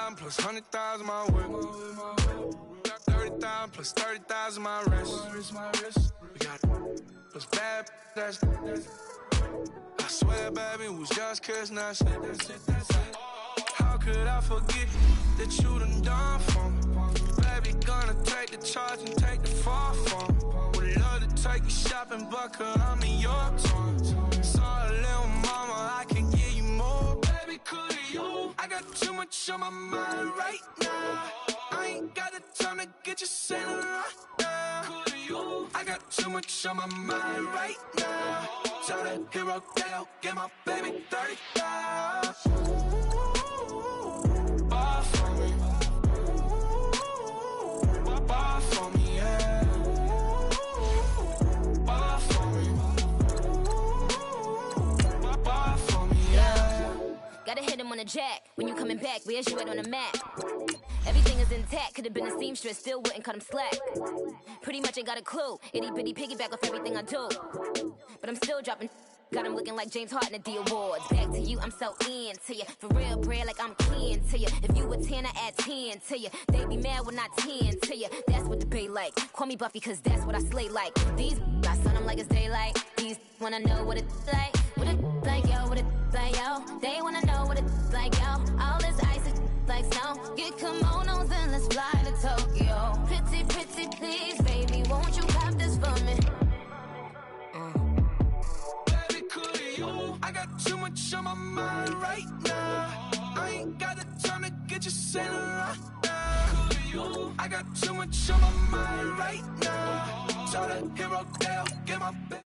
100,000 plus 100,000 my whip. Got 30,000 plus 30,000 my wrist. We got plus bad, that's I swear, baby, it was just kiss, that's it. How could I forget that you done for me? Baby, gonna take the charge and take the fall from me. Would love to take you shopping, but could I'm in your town. Sorry, little mama, I can give you more. Baby, could you? I got too much on my mind right now. I ain't got the time to get you sitting right now. Could you? I got too much on my mind right now. Tell that hero that I'll get my baby 30,000. Bar for me. Bar for me, yeah. Bar for me. Bar for me, yeah. Gotta hit him on the jack. When you coming back, where's you at on the map? Everything is intact, could've been a seamstress, still wouldn't cut him slack. Pretty much ain't got a clue, itty bitty piggyback off everything I do. But I'm still dropping, got him looking like James Harden at the awards. Back to you, I'm so into you, for real, bread, like I'm kin to you. If you a 10, I add 10 to you. They be mad when I 10 to you, that's what the bay like. Call me Buffy, cause that's what I slay like. These, I son them like it's daylight. These wanna know what it's like. What it like, yo, what it like, yo. They wanna know what it's like, yo. All this ice is like snow. Get kimonos and let's fly to Tokyo. Pretty, pretty, please, baby, won't you cop this for me? Baby, could you? I got too much on my mind right now. I ain't got the time to get you sitting right now. Could you? I got too much on my mind right now. Tell that hero that I'll get my baby.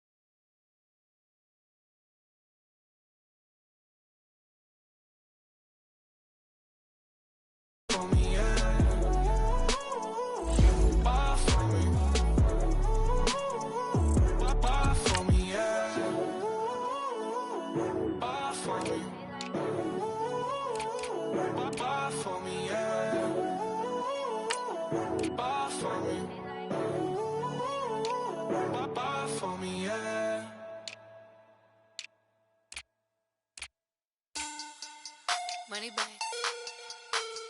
Money back,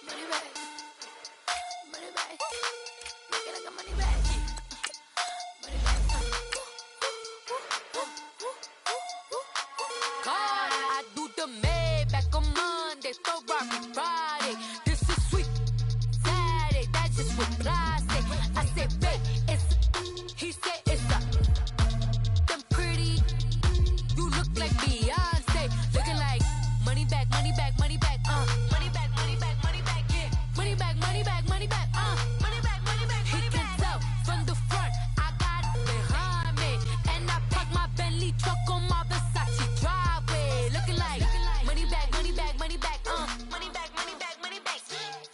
money back, money back. Make it like a money back, money back. God, I do the Maybach on Monday, Ferrari Friday. This is sweet Saturday, that's just what I say. I said, babe, it's he said it's a them pretty. You look like Beyonce, looking like money back, money back, money back. Money back, money back, money back, yeah. Money back, money back, money back, money back, money back, money back. He can tell from the front, I got it behind me. And I park my Bentley truck on my Versace driveway. Looking like money back, money back, money back, money back, money back, money back.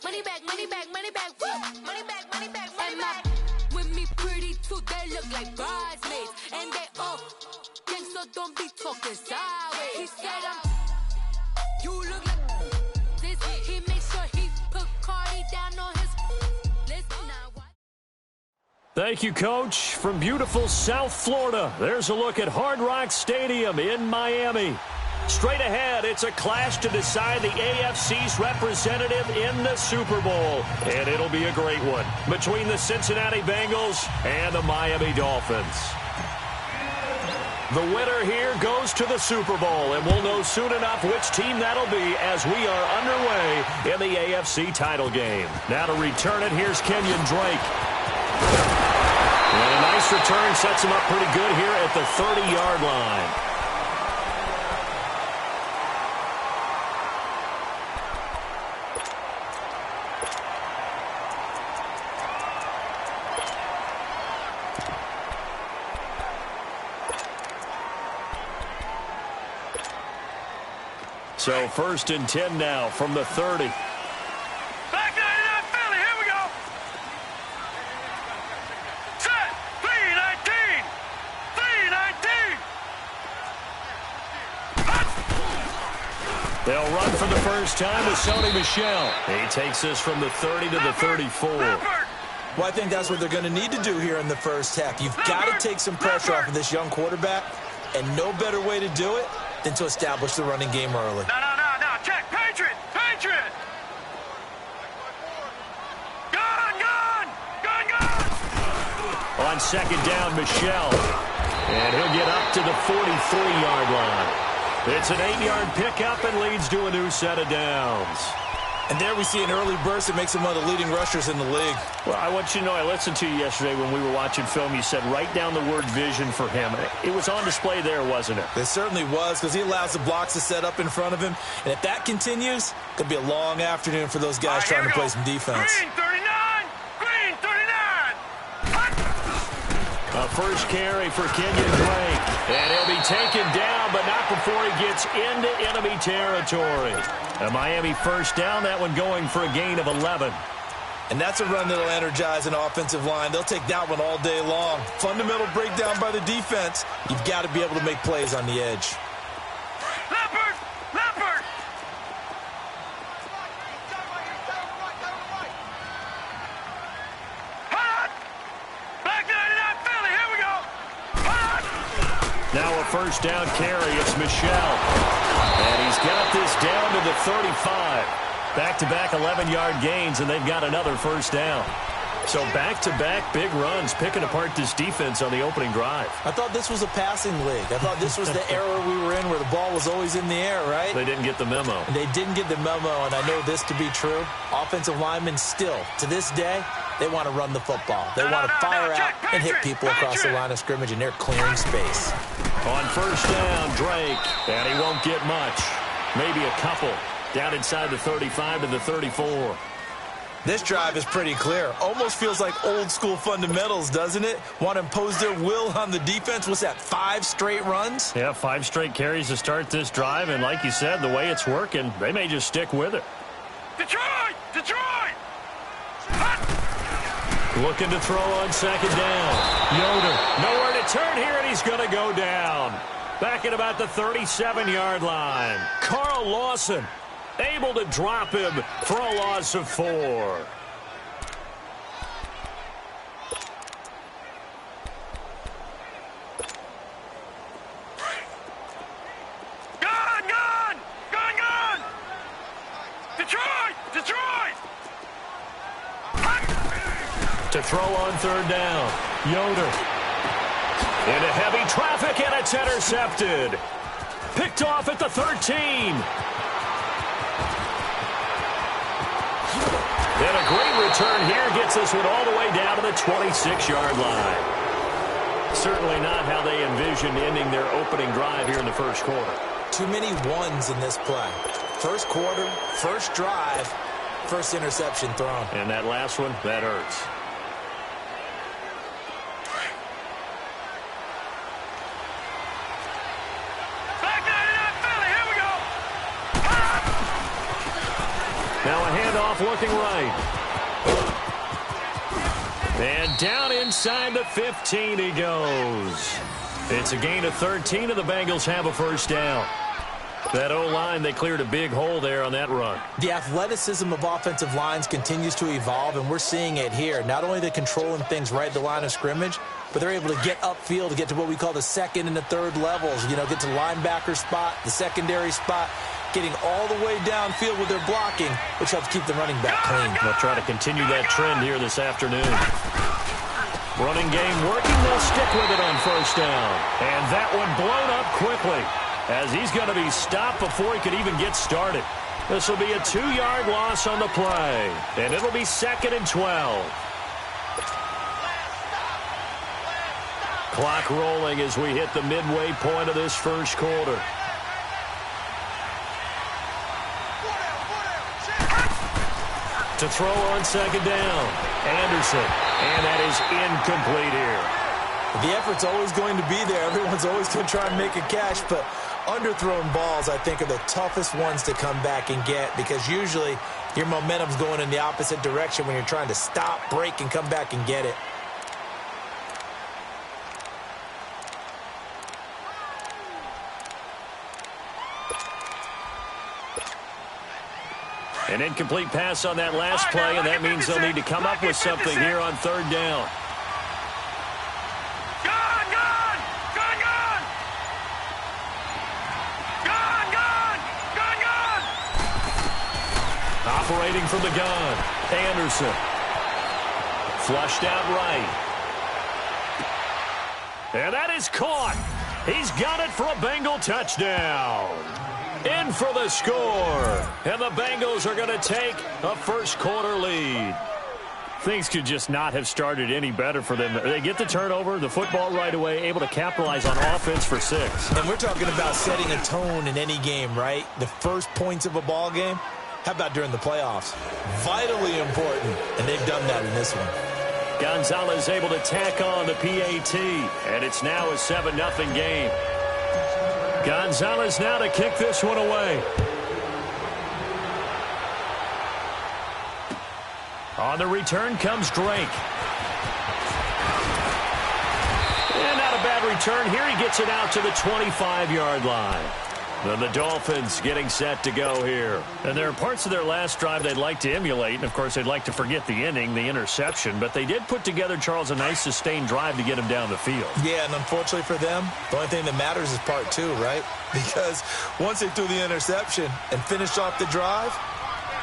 Money back, money back, money back, woo. Money back, money back, money back. With me pretty too, they look like bridesmaids. And they all gang, so don't be talking sideways. He said you look like this. He makes sure he put Cardi down on his list now. Thank you, Coach. From beautiful South Florida, there's a look at Hard Rock Stadium in Miami. Straight ahead, it's a clash to decide the AFC's representative in the Super Bowl. And it'll be a great one between the Cincinnati Bengals and the Miami Dolphins. The winner here goes to the Super Bowl, and we'll know soon enough which team that'll be as we are underway in the AFC title game. Now to return it, here's Kenyon Drake. And a nice return sets him up pretty good here at the 30-yard line. So 1st and 10 now from the 30. Back to the Philly. Here we go. Set. 3-19. 3-19. They'll run for the first time with Sony Michel. He takes this from the 30 to the 34. Well, I think that's what they're going to need to do here in the first half. You've got to take some pressure off of this young quarterback, and no better way to do it than to establish the running game early. No. Check. Patriot. on second down, Michel. And he'll get up to the 43-yard line. It's an 8-yard pickup and leads to a new set of downs. And there we see an early burst that makes him one of the leading rushers in the league. Well, I want you to know, I listened to you yesterday when we were watching film. You said write down the word vision for him. It was on display there, wasn't it? It certainly was, because he allows the blocks to set up in front of him. And if that continues, it could be a long afternoon for those guys trying to play some defense. Green 39! Green 39! A first carry for Kenyon Drake. And he'll be taken down, but not before he gets into enemy territory. A Miami first down, that one going for a gain of 11. And that's a run that'll energize an offensive line. They'll take that one all day long. Fundamental breakdown by the defense. You've got to be able to make plays on the edge. Leopard! Leopard! Hot! Back 99 Philly, here we go! Hot! Now a first down carry, it's Michel. And he's got this down to the 35. Back-to-back 11-yard gains, and they've got another first down. So back-to-back big runs, picking apart this defense on the opening drive. I thought this was a passing league. I thought this was the era we were in where the ball was always in the air, right? They didn't get the memo. They didn't get the memo, and I know this to be true. Offensive linemen still, to this day, they want to run the football. They want to fire out and hit people across the line of scrimmage, and they're clearing space. On first down, Drake, and he won't get much. Maybe a couple. Down inside the 35 to the 34. This drive is pretty clear. Almost feels like old-school fundamentals, doesn't it? Want to impose their will on the defense. What's that, 5 straight runs? Yeah, 5 straight carries to start this drive, and like you said, the way it's working, they may just stick with it. Detroit! Detroit! Looking to throw on second down. Yoder, nowhere to turn here, and he's going to go down. Back at about the 37-yard line. Carl Lawson able to drop him for a loss of 4. Gone! Gone! Gone! Gone! Detroit! Detroit! To throw on third down. Yoder. Into heavy traffic, and it's intercepted. Picked off at the 13. And a great return here gets this one all the way down to the 26-yard line. Certainly not how they envisioned ending their opening drive here in the first quarter. Too many ones in this play. First quarter, first drive, first interception thrown. And that last one, that hurts. Back 99 Philly, here we go! Now a handoff looking right. And down inside the 15 he goes. It's a gain of 13, and the Bengals have a first down. That O-line, they cleared a big hole there on that run. The athleticism of offensive lines continues to evolve, and we're seeing it here. Not only are they controlling things right at the line of scrimmage, but they're able to get upfield to get to what we call the second and the third levels. You know, get to linebacker spot, the secondary spot, getting all the way downfield with their blocking, which helps keep the running back clean. They'll try to continue that trend here this afternoon. Running game working, they'll stick with it on first down. And that one blown up quickly, as he's going to be stopped before he could even get started. This will be a 2-yard loss on the play, and it'll be 2nd and 12. Clock rolling as we hit the midway point of this first quarter. To throw on second down, Anderson, and that is incomplete here. The effort's always going to be there. Everyone's always going to try and make a catch, but underthrown balls, I think, are the toughest ones to come back and get, because usually your momentum's going in the opposite direction when you're trying to stop, break, and come back and get it. An incomplete pass on that last play, and that means they'll need to come up with something here on third down. Gone! Gone! Gone! Gone! Gone! Gone! Gone! Gone! Operating from the gun, Anderson. Flushed out right. And that is caught. He's got it for a Bengal touchdown. In for the score. And the Bengals are going to take a first quarter lead. Things could just not have started any better for them. They get the turnover, the football right away, able to capitalize on offense for 6. And we're talking about setting a tone in any game, right? The first points of a ball game. How about during the playoffs? Vitally important, and they've done that in this one. Gonzalez able to tack on the PAT, and it's now a 7-0 game. Gonzalez now to kick this one away. On the return comes Drake. And not a bad return. Here he gets it out to the 25-yard line. Then the Dolphins getting set to go here. And there are parts of their last drive they'd like to emulate. And, of course, they'd like to forget the inning, the interception. But they did put together, Charles, a nice sustained drive to get him down the field. Yeah, and unfortunately for them, the only thing that matters is part 2, right? Because once they threw the interception and finished off the drive,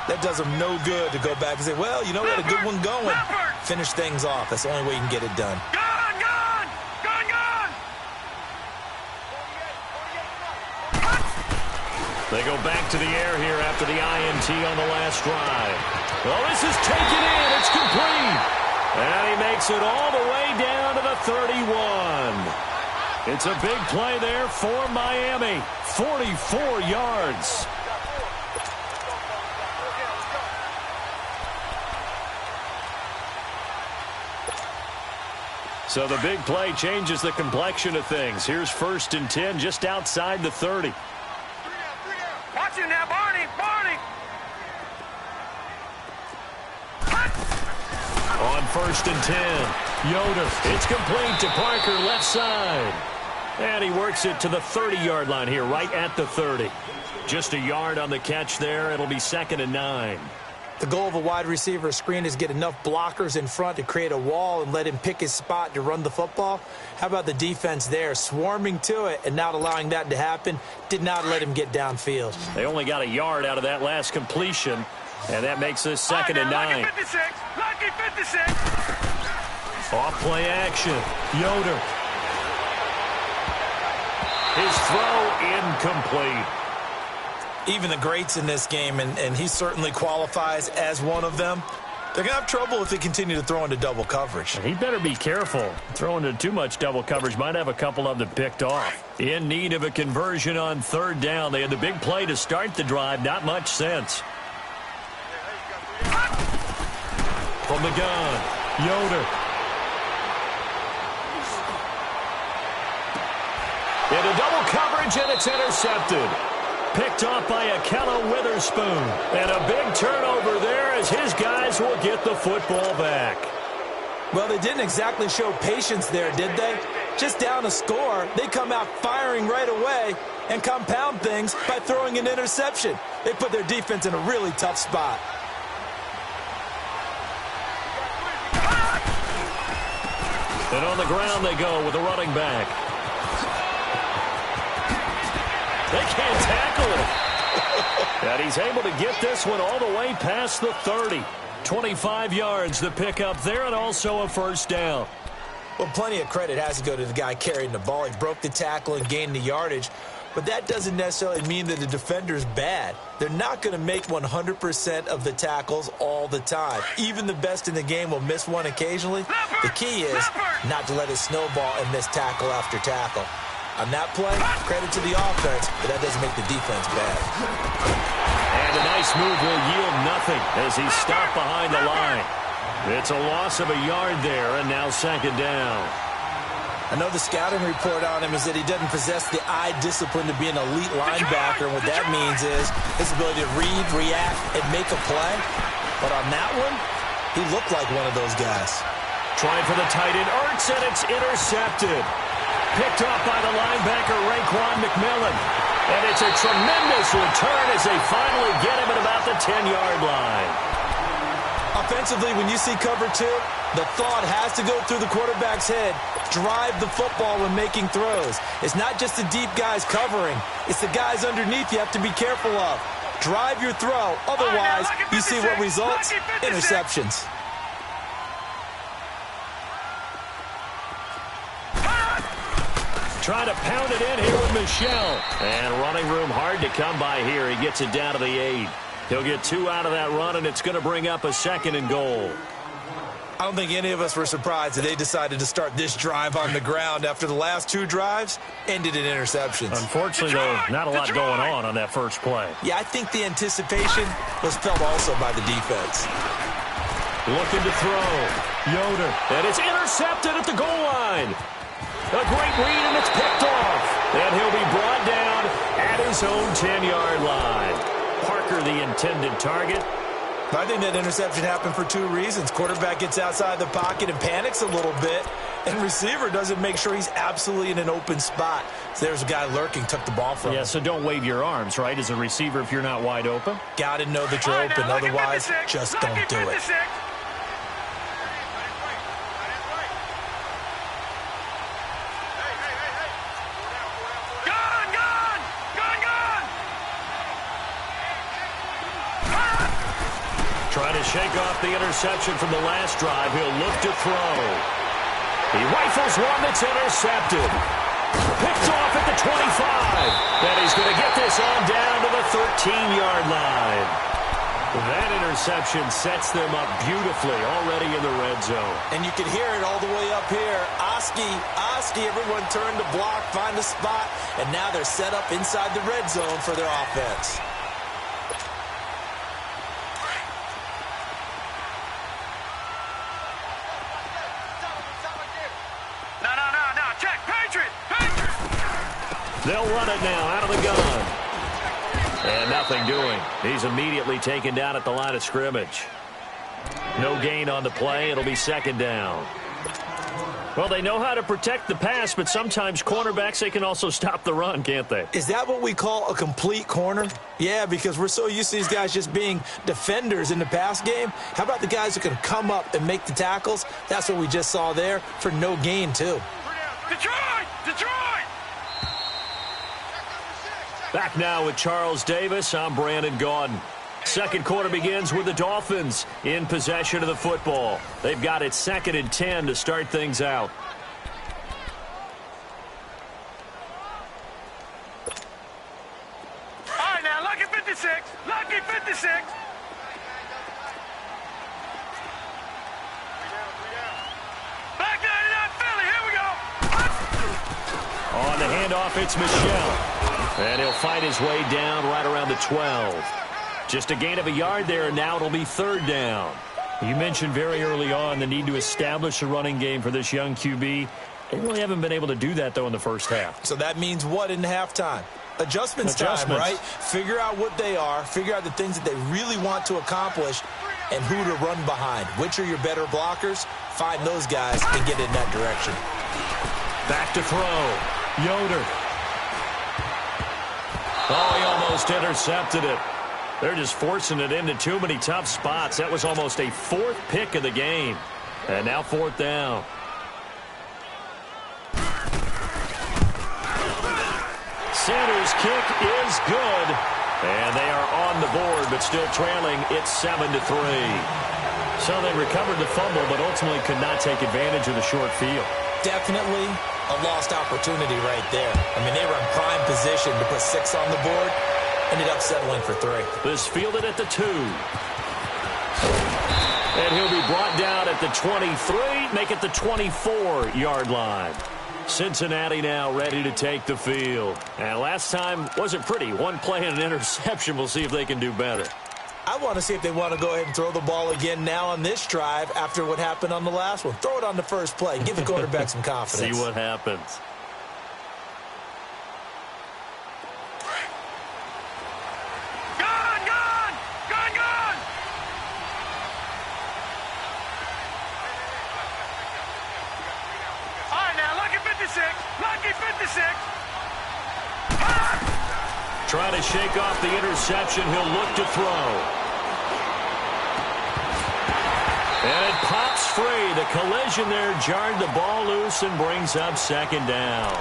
that does them no good to go back and say, well, you know, we had a good one going. Finish things off. That's the only way you can get it done. They go back to the air here after the INT on the last drive. Well, this is taken in. It's complete. And he makes it all the way down to the 31. It's a big play there for Miami. 44 yards. So the big play changes the complexion of things. Here's 1st and 10 just outside the 30. Watch it now, Barney! Barney! On 1st and 10, Yoder. It's complete to Parker, left side. And he works it to the 30-yard line here, right at the 30. Just a yard on the catch there. It'll be 2nd and 9. The goal of a wide receiver screen is get enough blockers in front to create a wall and let him pick his spot to run the football. How about the defense there, swarming to it and not allowing that to happen? Did not let him get downfield. They only got a yard out of that last completion, and that makes this 2nd and 9. Lucky 56! Lucky 56! Off play action. Yoder. His throw incomplete. Even the greats in this game, and he certainly qualifies as one of them, they're going to have trouble if they continue to throw into double coverage. He better be careful. Throwing into too much double coverage might have a couple of them picked off. In need of a conversion on 3rd down. They had the big play to start the drive. Not much sense. From the gun, Yoder. Into double coverage, and it's intercepted. Picked off by Akello Witherspoon. And a big turnover there as his guys will get the football back. Well, they didn't exactly show patience there, did they? Just down a score, they come out firing right away and compound things by throwing an interception. They put their defense in a really tough spot. And on the ground they go with a running back. They can't tackle him. And he's able to get this one all the way past the 30. 25 yards the pickup there, and also a 1st down. Well, plenty of credit has to go to the guy carrying the ball. He broke the tackle and gained the yardage. But that doesn't necessarily mean that the defender's bad. They're not going to make 100% of the tackles all the time. Even the best in the game will miss one occasionally. The key is not to let it snowball and miss tackle after tackle. On that play, credit to the offense, but that doesn't make the defense bad. And a nice move will yield nothing as he's stopped behind the line. It's a loss of a yard there, and now 2nd down. I know the scouting report on him is that he doesn't possess the eye discipline to be an elite linebacker, and what that means is his ability to read, react, and make a play. But on that one, he looked like one of those guys. Trying for the tight end, Ertz, and it's intercepted. Picked off by the linebacker, Raekwon McMillan. And it's a tremendous return as they finally get him at about the 10-yard line. Offensively, when you see cover 2, the thought has to go through the quarterback's head. Drive the football when making throws. It's not just the deep guys covering. It's the guys underneath you have to be careful of. Drive your throw. Otherwise, you see what results? Interceptions. Trying to pound it in here with Michel. And running room hard to come by here. He gets it down to the 8. He'll get 2 out of that run, and it's going to bring up a 2nd and goal. I don't think any of us were surprised that they decided to start this drive on the ground after the last 2 drives ended in interceptions. Unfortunately, though, not a lot going on that first play. Yeah, I think the anticipation was felt also by the defense. Looking to throw. Yoder. And it's intercepted at the goal line. A great read, and it's picked off. And he'll be brought down at his own 10-yard line. Parker, the intended target. I think that interception happened for 2 reasons. Quarterback gets outside the pocket and panics a little bit, and receiver doesn't make sure he's absolutely in an open spot. So there's a guy lurking, took the ball from him. Yeah, so don't wave your arms, right, as a receiver if you're not wide open? Got to know that you're open. Otherwise, just don't do it. Trying to shake off the interception from the last drive. He'll look to throw. He rifles one that's intercepted. Picked off at the 25. And he's going to get this on down to the 13-yard line. That interception sets them up beautifully already in the red zone. And you can hear it all the way up here. Oski, everyone turned to block, find a spot, and now they're set up inside the red zone for their offense. They'll run it now out of the gun. And nothing doing. He's immediately taken down at the line of scrimmage. No gain on the play. It'll be 2nd down. Well, they know how to protect the pass, but sometimes cornerbacks, they can also stop the run, can't they? Is that what we call a complete corner? Yeah, because we're so used to these guys just being defenders in the pass game. How about the guys who can come up and make the tackles? That's what we just saw there for no gain, too. Detroit! Back now with Charles Davis. I'm Brandon Gaudin. Second quarter begins with the Dolphins in possession of the football. They've got it 2nd and 10 to start things out. All right, now, lucky 56. Lucky 56. Back 99 Philly. Here we go. On the handoff, it's Michel. And he'll find his way down right around the 12. Just a gain of a yard there, and now it'll be 3rd down. You mentioned very early on the need to establish a running game for this young QB. They really haven't been able to do that, though, in the first half. So that means what in halftime? Adjustments time, right? Figure out what they are, figure out the things that they really want to accomplish, and who to run behind. Which are your better blockers? Find those guys and get in that direction. Back to throw. Yoder. Oh, he almost intercepted it. They're just forcing it into too many tough spots. That was almost a 4th pick of the game. And now 4th down. Sanders' kick is good. And they are on the board, but still trailing. It's 7-3. So they recovered the fumble, but ultimately could not take advantage of the short field. Definitely a lost opportunity right there. I mean, they were in prime position to put 6 on the board. Ended up settling for 3. This fielded at the 2. And he'll be brought down at the 23, make it the 24-yard line. Cincinnati now ready to take the field. And last time wasn't pretty. 1 play and an interception. We'll see if they can do better. I want to see if they want to go ahead and throw the ball again now on this drive after what happened on the last one. Throw it on the first play. Give the quarterback some confidence. See what happens. Gone! All right, now, lucky 56. Lucky 56. Trying to shake off the interception. He'll look to throw. And it pops free. The collision there jarred the ball loose and brings up 2nd down.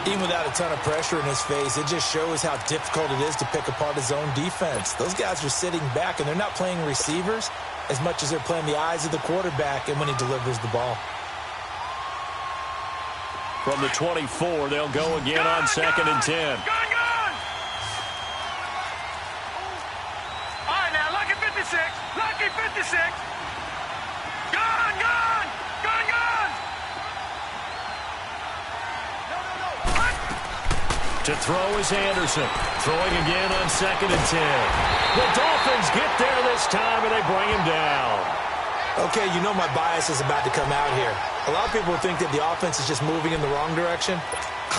Even without a ton of pressure in his face, it just shows how difficult it is to pick apart his own defense. Those guys are sitting back, and they're not playing receivers as much as they're playing the eyes of the quarterback and when he delivers the ball. From the 24, they'll go again on 2nd and 10. Gun! All right, now, lucky 56. Lucky 56. Gun! To throw is Anderson. Throwing again on 2nd and 10. The Dolphins get there this time, and they bring him down. Okay, you know my bias is about to come out here. A lot of people think that the offense is just moving in the wrong direction.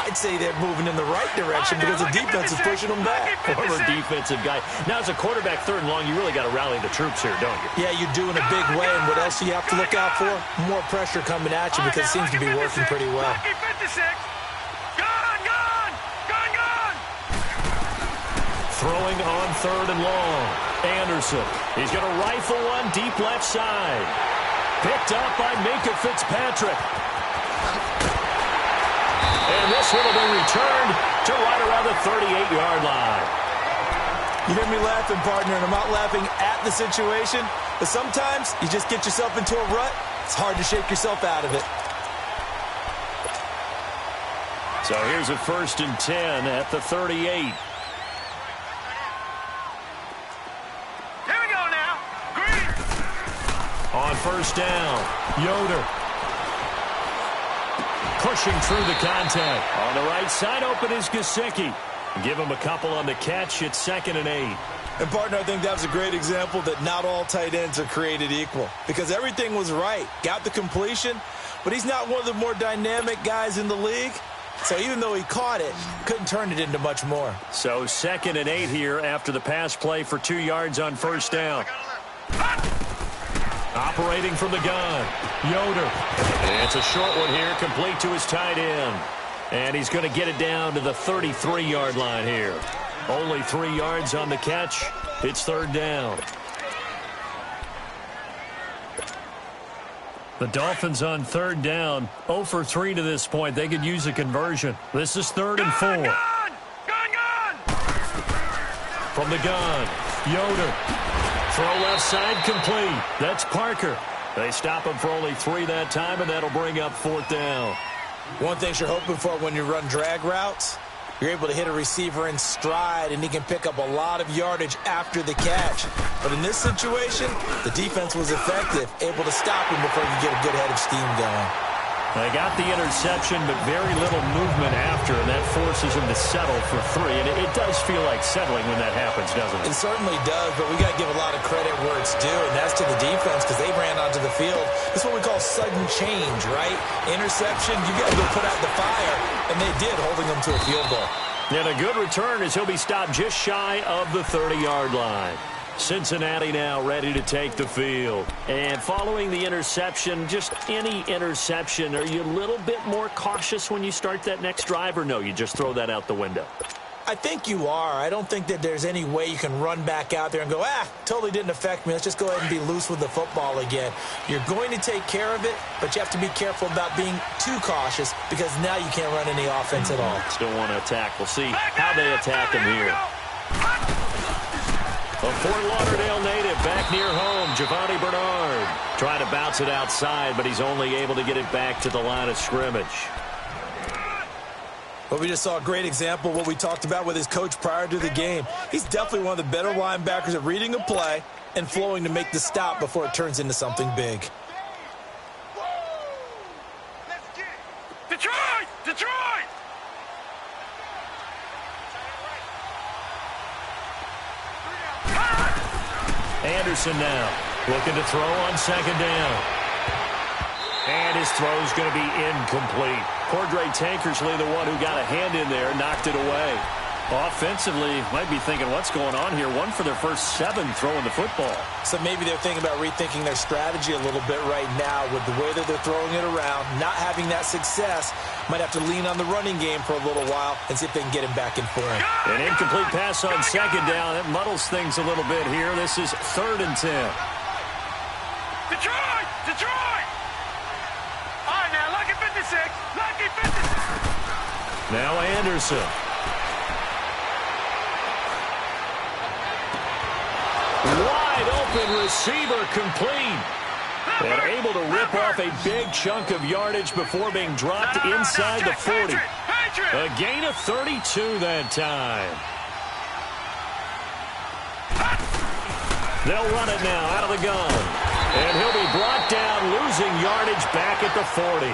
I'd say they're moving in the right direction because the defense is pushing them back. Former defensive guy. Now, as a quarterback, 3rd and long, you really got to rally the troops here, don't you? Yeah, you do in a big way. And what else do you have to look out for? More pressure coming at you because it seems to be working pretty well. Lucky 56. Gun! Throwing on 3rd and long. Anderson. He's going to rifle one deep left side. Picked up by Minkah Fitzpatrick. And this one will be returned to right around the 38-yard line. You hear me laughing, partner, and I'm not laughing at the situation, but sometimes you just get yourself into a rut. It's hard to shake yourself out of it. So here's a 1st and 10 at the 38. On 1st down, Yoder. Pushing through the contact. On the right side, open is Gesicki. Give him a couple on the catch. It's 2nd and 8. And, partner, I think that was a great example that not all tight ends are created equal. Because everything was right. Got the completion, but he's not one of the more dynamic guys in the league. So even though he caught it, couldn't turn it into much more. So 2nd and 8 here after the pass play for 2 yards on 1st down. Operating from the gun, Yoder. It's a short one here, complete to his tight end. And he's going to get it down to the 33-yard line here. Only 3 yards on the catch. It's 3rd down. The Dolphins on 3rd down, 0 for 3 to this point. They could use a conversion. This is 3rd and 4. Gun! From the gun, Yoder. Throw left side complete. That's Parker. They stop him for only 3 that time, and that'll bring up 4th down. One thing you're hoping for when you run drag routes, you're able to hit a receiver in stride, and he can pick up a lot of yardage after the catch. But in this situation, the defense was effective, able to stop him before he could get a good head of steam going. They got the interception, but very little movement after, and that forces him to settle for 3. And it does feel like settling when that happens, doesn't it? It certainly does, but we got to give a lot of credit where it's due, and that's to the defense because they ran onto the field. That's what we call sudden change, right? Interception, you got to go put out the fire, and they did, holding them to a field goal. And a good return as he'll be stopped just shy of the 30-yard line. Cincinnati now ready to take the field. And following the interception, just any interception, are you a little bit more cautious when you start that next drive, or no, you just throw that out the window? I think you are. I don't think that there's any way you can run back out there and go, totally didn't affect me. Let's just go ahead and be loose with the football again. You're going to take care of it, but you have to be careful about being too cautious because now you can't run any offense at all. Still want to attack. We'll see how they attack him here. A Fort Lauderdale native back near home, Giovanni Bernard. Trying to bounce it outside, but he's only able to get it back to the line of scrimmage. Well, we just saw a great example of what we talked about with his coach prior to the game. He's definitely one of the better linebackers at reading a play and flowing to make the stop before it turns into something big. Detroit! Detroit! Anderson now looking to throw on 2nd down. And his throw's going to be incomplete. Cordray Tankersley, the one who got a hand in there, knocked it away. Offensively, might be thinking, what's going on here? 1 for their first 7 throwing the football. So maybe they're thinking about rethinking their strategy a little bit right now with the way that they're throwing it around, not having that success. Might have to lean on the running game for a little while and see if they can get him back in form. An incomplete pass on 2nd down. That muddles things a little bit here. This is 3rd and 10. Detroit! Detroit! All right, now, lucky 56. Lucky 56. Now Anderson. Wide open receiver complete. And able to rip off a big chunk of yardage before being dropped inside the 40. A gain of 32 that time. They'll run it now out of the gun. And he'll be brought down, losing yardage back at the 40.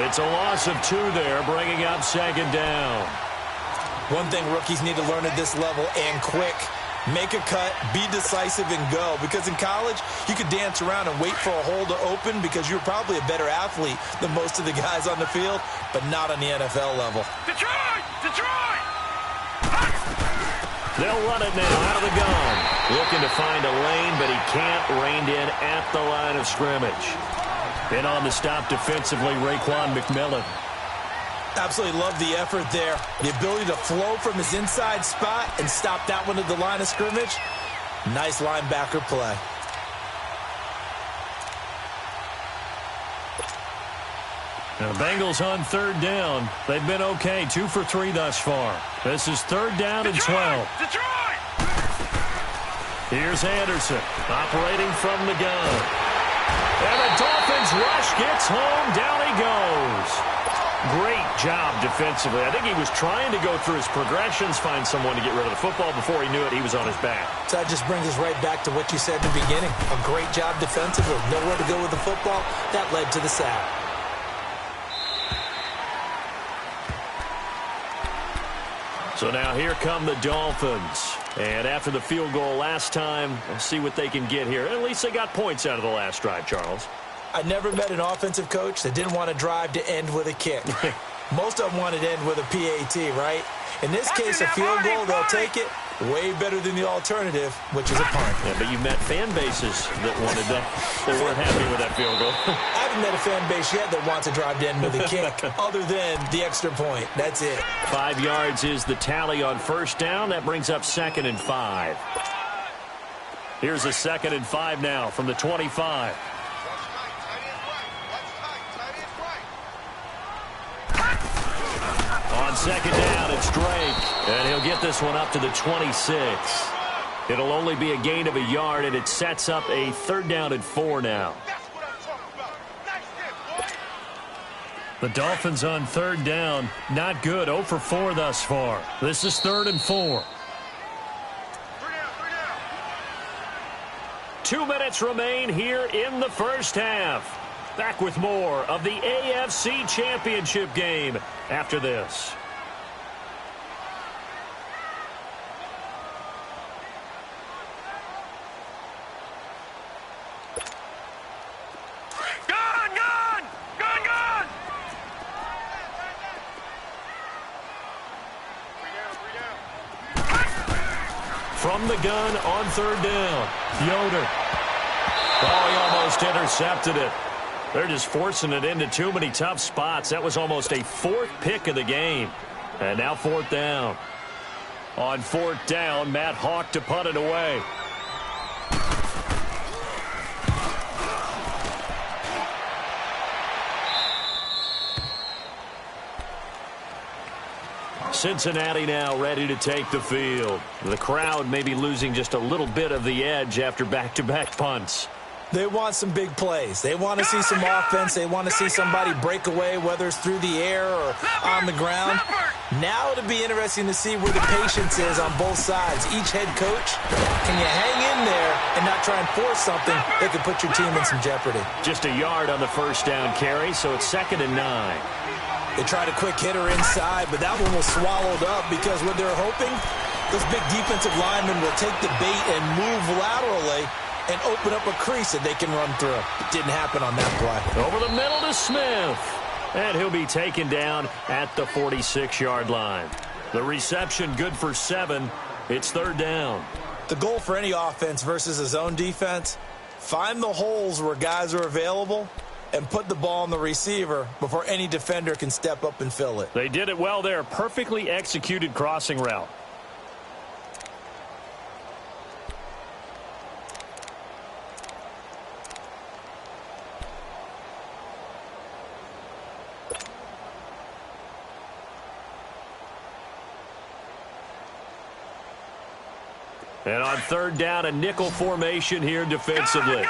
It's a loss of 2 there, bringing up second down. One thing rookies need to learn at this level, and quick. Make a cut, be decisive, and go. Because in college, you could dance around and wait for a hole to open because you're probably a better athlete than most of the guys on the field, but not on the NFL level. Detroit! Detroit! They'll run it now out of the gun. Looking to find a lane, but he can't. Reined in at the line of scrimmage. And on the stop defensively, Raekwon McMillan. Absolutely love the effort there. The ability to flow from his inside spot and stop that one at the line of scrimmage. Nice linebacker play. Now, the Bengals on third down. They've been okay, 2 for 3 thus far. This is third down and 12. Detroit! Here's Anderson operating from the gun. And the Dolphins rush gets home. Down he goes. Great job defensively. I think he was trying to go through his progressions, find someone to get rid of the football. Before he knew it, he was on his back. So that just brings us right back to what you said in the beginning. A great job defensively. Nowhere to go with the football. That led to the sack. So now here come the Dolphins. And after the field goal last time, let's see what they can get here. At least they got points out of the last drive, Charles. I never met an offensive coach that didn't want to drive to end with a kick. Most of them wanted to end with a PAT, right? In this case, a field goal, they'll take it. Way better than the alternative, which is a punt. Yeah, but you've met fan bases that wanted that. They weren't happy with that field goal. I haven't met a fan base yet that wants to drive to end with a kick, other than the extra point. That's it. 5 yards is the tally on first down. That brings up 2nd and 5. Here's a 2nd and 5 now from the 25. On second down, it's Drake, and he'll get this one up to the 26. It'll only be a gain of a yard, and it sets up a third down and 4 now. The Dolphins on third down, not good, 0 for 4 thus far. This is 3rd and 4. 2 minutes remain here in the first half. Back with more of the AFC Championship game after this. From the gun on third down, Yoder. Oh, he almost intercepted it. They're just forcing it into too many tough spots. That was almost a 4th pick of the game. And now 4th down. On 4th down, Matt Hawk to punt it away. Cincinnati now ready to take the field. The crowd may be losing just a little bit of the edge after back-to-back punts. They want some big plays. They want to see some offense. They want to see somebody break away, whether it's through the air or on the ground. Now it'll be interesting to see where the patience is on both sides. Each head coach, can you hang in there and not try and force something that could put your team in some jeopardy? Just a yard on the first down carry, so it's 2nd and 9. They tried a quick hitter inside, but that one was swallowed up because what they're hoping, those big defensive linemen will take the bait and move laterally and open up a crease that they can run through. It didn't happen on that play. Over the middle to Smith. And he'll be taken down at the 46-yard line. The reception good for 7. It's 3rd down. The goal for any offense versus a zone defense, find the holes where guys are available and put the ball on the receiver before any defender can step up and fill it. They did it well there. Perfectly executed crossing route. And on third down, a nickel formation here defensively. Gun!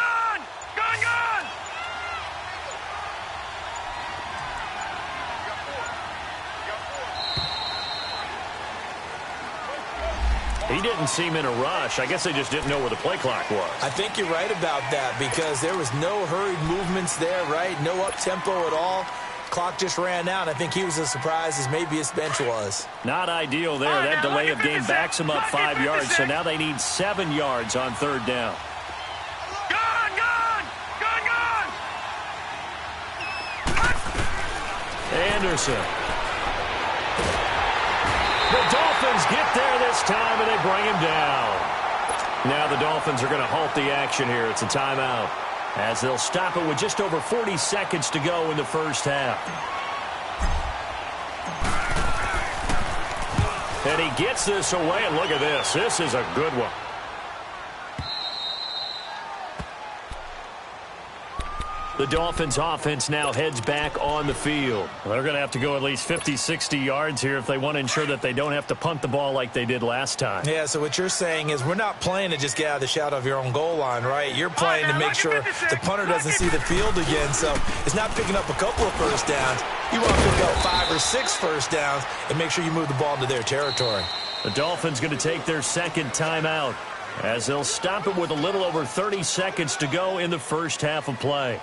He didn't seem in a rush. I guess they just didn't know where the play clock was. I think you're right about that because there was no hurried movements there, right? No up-tempo at all. Clock just ran out. I think he was as surprised as maybe his bench was. Not ideal there. That delay of game backs him up 5 yards, so now they need 7 yards on third down. Anderson. The Dolphins get there this time, and they bring him down. Now the Dolphins are going to halt the action here. It's a timeout, as they'll stop it with just over 40 seconds to go in the first half. And he gets this away, and look at this. This is a good one. The Dolphins offense now heads back on the field. They're going to have to go at least 50, 60 yards here if they want to ensure that they don't have to punt the ball like they did last time. Yeah, so what you're saying is we're not playing to just get out of the shadow of your own goal line, right? You're playing to make sure the punter doesn't see the field again. So it's not picking up a couple of first downs. You want to pick up 5 or 6 first downs and make sure you move the ball into their territory. The Dolphins going to take their second timeout as they'll stop it with a little over 30 seconds to go in the first half of play.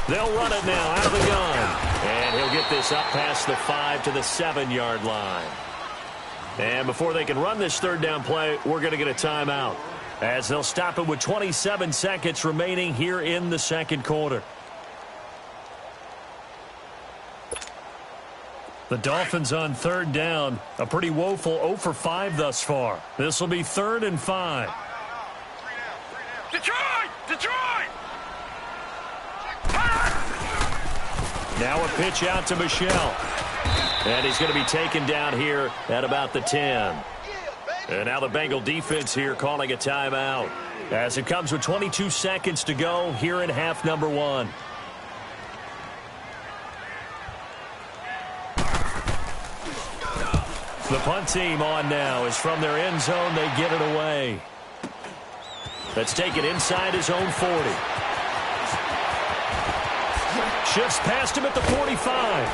They'll run it now out of the gun. And he'll get this up past the 5 to the 7-yard line. And before they can run this third down play, we're going to get a timeout, as they'll stop it with 27 seconds remaining here in the second quarter. The Dolphins on third down. A pretty woeful 0 for 5 thus far. This will be 3rd and 5. Detroit! Now a pitch out to Michel. And he's going to be taken down here at about the 10. And now the Bengal defense here calling a timeout, as it comes with 22 seconds to go here in half number 1. The punt team on now is from their end zone. They get it away. That's taken inside his own 40. Shifts past him at the 45.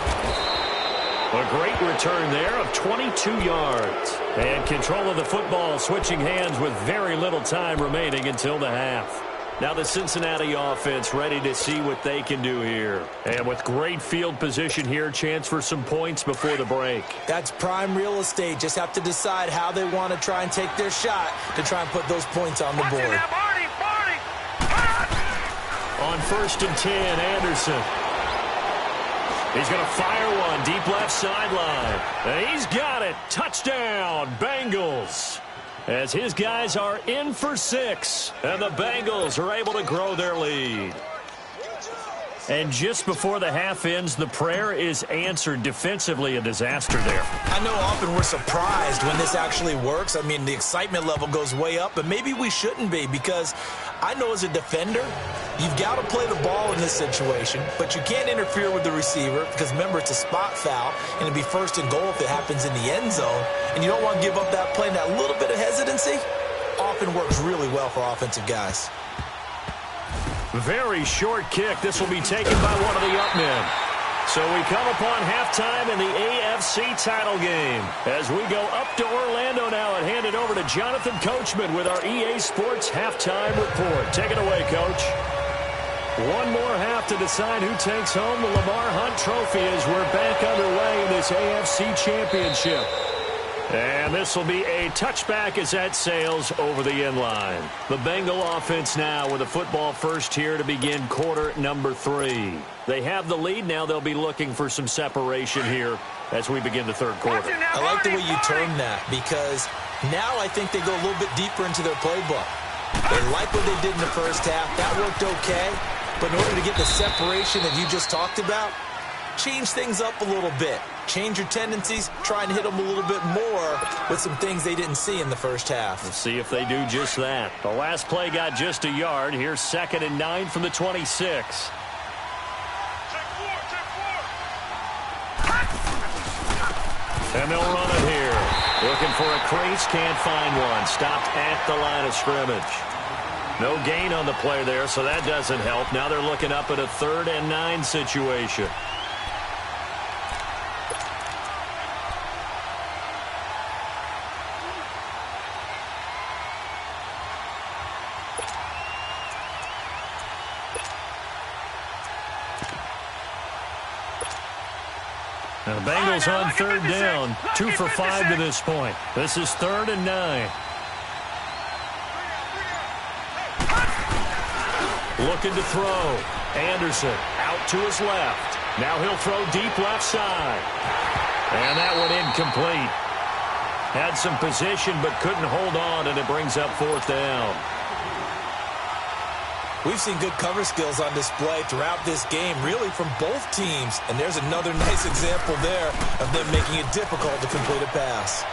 A great return there of 22 yards. And control of the football switching hands with very little time remaining until the half. Now the Cincinnati offense ready to see what they can do here. And with great field position here, chance for some points before the break. That's prime real estate. Just have to decide how they want to try and take their shot to try and put those points on the board. On 1st and 10, Anderson. He's going to fire one deep left sideline. And he's got it. Touchdown, Bengals. As his guys are in for 6. And the Bengals are able to grow their lead. And just before the half ends, the prayer is answered. Defensively, a disaster there. I know often we're surprised when this actually works. I mean, the excitement level goes way up, but maybe we shouldn't be, because I know as a defender, you've got to play the ball in this situation, but you can't interfere with the receiver because, remember, it's a spot foul, and it'd be 1st and goal if it happens in the end zone, and you don't want to give up that play. And that little bit of hesitancy often works really well for offensive guys. Very short kick. This will be taken by one of the up men. So we come upon halftime in the AFC title game as we go up to Orlando now and hand it over to Jonathan Coachman with our EA Sports halftime report. Take it away, Coach. One more half to decide who takes home the Lamar Hunt Trophy as we're back underway in this AFC Championship. And this will be a touchback as that sails over the end line. The Bengal offense now with a football first here to begin quarter number 3. They have the lead. Now they'll be looking for some separation here as we begin the third quarter. I like the way you term that, because now I think they go a little bit deeper into their playbook. They like what they did in the first half. That worked okay. But in order to get the separation that you just talked about, change things up a little bit. Change your tendencies, try and hit them a little bit more with some things they didn't see in the first half. Let's see if they do just that. The last play got just a yard. Here's 2nd and 9 from the 26. And they'll run it here. Looking for a crease, can't find one. Stopped at the line of scrimmage. No gain on the play there, so that doesn't help. Now they're looking up at a 3rd and 9 situation. Now the Bengals on 3rd down, 2 for 5 to this point. This is 3rd and 9. Looking to throw. Anderson out to his left. Now he'll throw deep left side. And that one incomplete. Had some position but couldn't hold on, and it brings up 4th down. We've seen good cover skills on display throughout this game, really from both teams. And there's another nice example there of them making it difficult to complete a pass.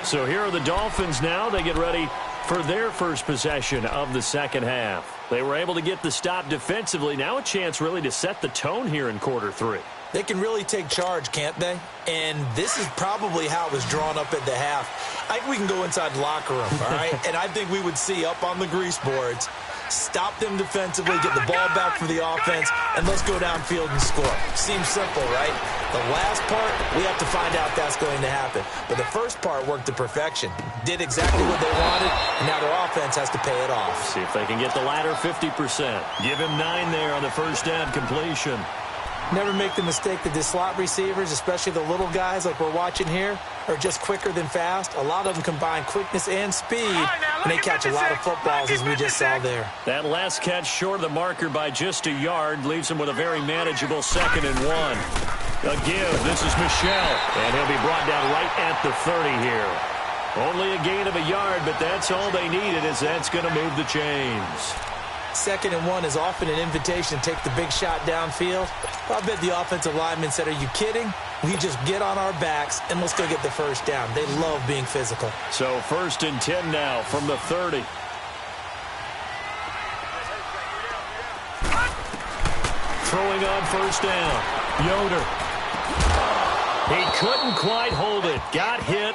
So here are the Dolphins now. They get ready for their first possession of the second half. They were able to get the stop defensively. Now a chance really to set the tone here in quarter 3. They can really take charge, can't they? And this is probably how it was drawn up at the half. I think we can go inside the locker room, all right? And I think we would see up on the grease boards, stop them defensively, get the ball back for the offense, and let's go downfield and score. Seems simple, right? The last part, we have to find out if that's going to happen. But the first part worked to perfection. Did exactly what they wanted, and now their offense has to pay it off. See if they can get the latter 50%. Give him 9 there on the first down completion. Never make the mistake that the slot receivers, especially the little guys like we're watching here, are just quicker than fast. A lot of them combine quickness and speed, and they catch a lot of footballs, as we just saw there. That last catch short of the marker by just a yard leaves him with a very manageable 2nd and 1. A give. This is Michel, and he'll be brought down right at the 30 here. Only a gain of a yard, but that's all they needed, as that's going to move the chains. 2nd and 1 is often an invitation to take the big shot downfield. I bet the offensive lineman said, are you kidding? We just get on our backs and let's go get the first down. They love being physical. So 1st and 10 now from the 30. Throwing on first down. Yoder. He couldn't quite hold it. Got hit.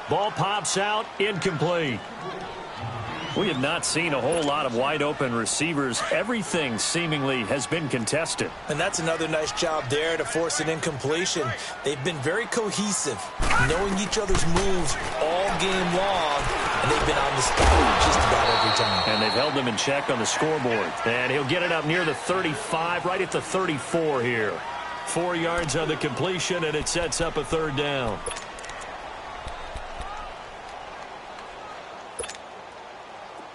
Ball pops out. Incomplete. We have not seen a whole lot of wide-open receivers. Everything seemingly has been contested. And that's another nice job there to force an incompletion. They've been very cohesive, knowing each other's moves all game long, and they've been on the spot just about every time. And they've held them in check on the scoreboard. And he'll get it up near the 35, right at the 34 here. 4 yards on the completion, and it sets up a 3rd down.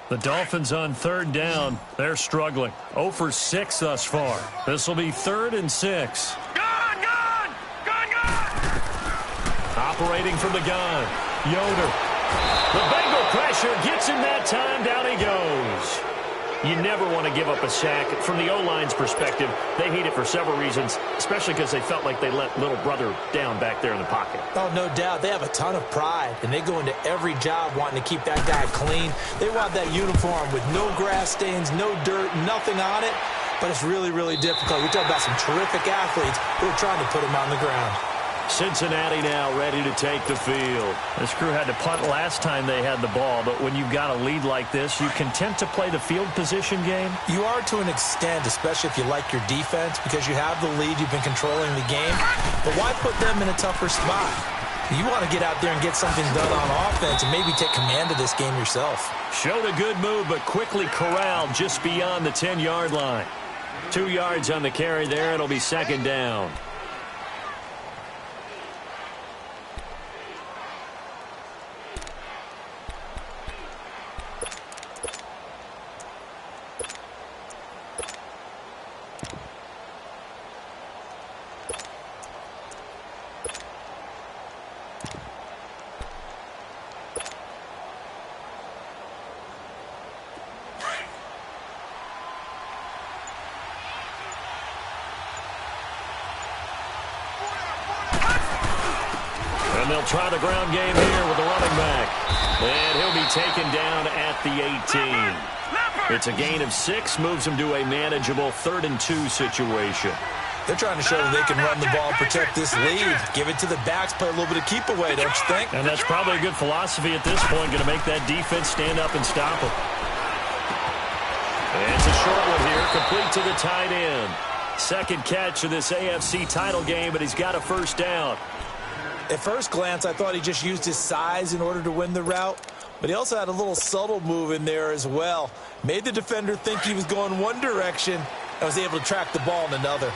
The Dolphins on 3rd down. They're struggling. 0 for 6 thus far. This will be 3rd and 6. Gun! Operating from the gun. Yoder. The Bengal pressure gets him that time. Down he goes. You never want to give up a sack. From the O-line's perspective, they hate it for several reasons, especially because they felt like they let little brother down back there in the pocket. Oh, no doubt. They have a ton of pride, and they go into every job wanting to keep that guy clean. They want that uniform with no grass stains, no dirt, nothing on it, but it's really, really difficult. We're talking about some terrific athletes who are trying to put him on the ground. Cincinnati now ready to take the field. This crew had to punt last time they had the ball, but when you've got a lead like this, you content to play the field position game? You are to an extent, especially if you like your defense, because you have the lead, you've been controlling the game. But why put them in a tougher spot? You want to get out there and get something done on offense and maybe take command of this game yourself. Showed a good move, but quickly corralled just beyond the 10-yard line. 2 yards on the carry there. It'll be 2nd down. And they'll try the ground game here with the running back. And he'll be taken down at the 18. It's a gain of 6, moves him to a manageable 3rd and 2 situation. They're trying to show that they can run the ball and protect this lead. Give it to the backs, play a little bit of keep away, don't you think? And that's probably a good philosophy at this point, going to make that defense stand up and stop them. And it's a short one here, complete to the tight end. Second catch of this AFC title game, but he's got a first down. At first glance, I thought he just used his size in order to win the route, but he also had a little subtle move in there as well. Made the defender think he was going one direction and was able to track the ball in another.